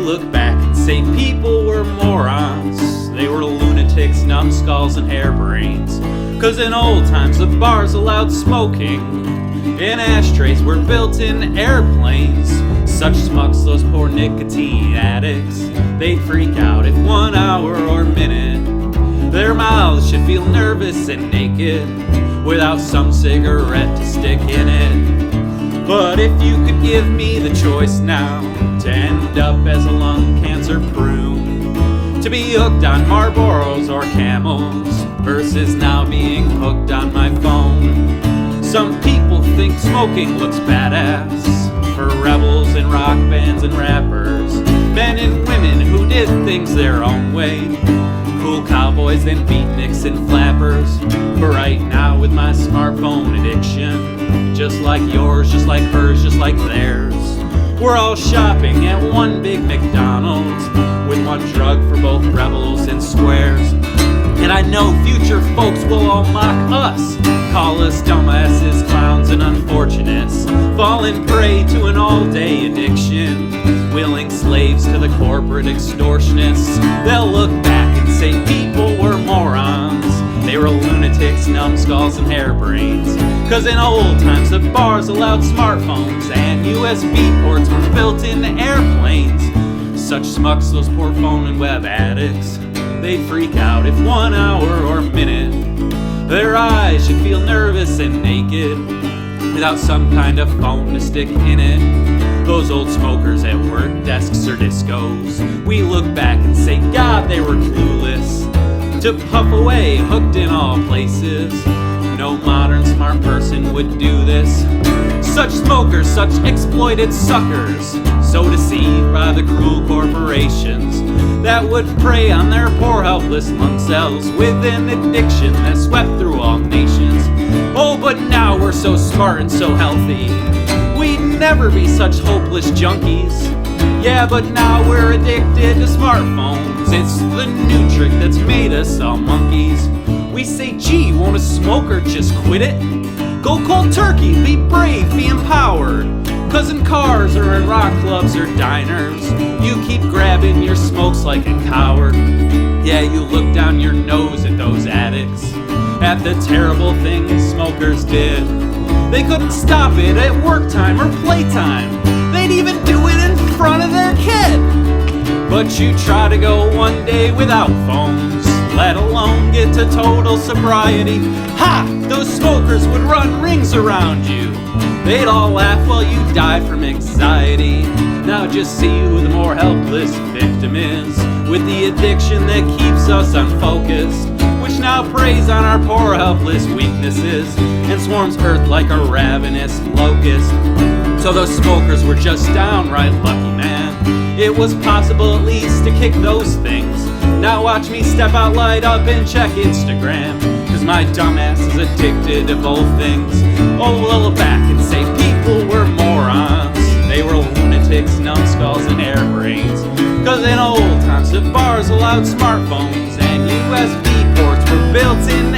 look back and say people were morons. They were lunatics, numbskulls, and harebrains. 'Cause in old times the bars allowed smoking, and ashtrays were built in airplanes. Such smucks, those poor nicotine addicts, they'd freak out if 1 hour or minute their mouths should feel nervous and naked without some cigarette to stick in it. But if you could give me the choice now to end up as a lung cancer prune, to be hooked on Marlboros or Camels versus now being hooked on my phone. Some people think smoking looks badass for rebels and rock bands and rappers, men and women who did things their own way, cool cowboys and beatniks and flappers. But right now with my smartphone addiction, just like yours, just like hers, just like theirs, we're all shopping at one big McDonald's with one drug for both rebels and squares. And I know future folks will all mock us, call us dumbasses, clowns, and unfortunates, falling prey to an all-day addiction, willing slaves to the corporate extortionists. They'll look back and say people were morons. They were lunatics, numbskulls, and harebrains. 'Cause in old times the bars allowed smartphones and USB ports were built into airplanes. Such smucks, those poor phone and web addicts, they'd freak out if 1 hour or minute their eyes should feel nervous and naked without some kind of phone to stick in it. Those old smokers at work desks or discos, we look back and say, God, they were clueless to puff away, hooked in all places. No modern smart person would do this. Such smokers, such exploited suckers, so deceived by the cruel corporations that would prey on their poor helpless lung cells with an addiction that swept through all nations. Oh, but now we're so smart and so healthy, we'd never be such hopeless junkies. Yeah, but now we're addicted to smartphones. It's the new trick that's made us all monkeys. We say, gee, won't a smoker just quit it? Go cold turkey, be brave, be empowered. 'Cause in cars or in rock clubs or diners, you keep grabbing your smokes like a coward. Yeah, you look down your nose at those addicts, at the terrible things smokers did. They couldn't stop it at work time or playtime. They'd even do it in front of their kid. But you try to go one day without phones, let alone get to total sobriety. Ha! Those smokers would run rings around you. They'd all laugh while you died from anxiety. Now just see who the more helpless victim is, with the addiction that keeps us unfocused, which now preys on our poor helpless weaknesses and swarms earth like a ravenous locust. So those smokers were just downright lucky, man. It was possible at least to kick those things. Now watch me step out, light up, and check Instagram, 'cause my dumbass is addicted to both things. Oh, we'll look back and say people were morons. They were lunatics, numbskulls, and harebrains. 'Cause in old times the bars allowed smartphones and USB ports were built in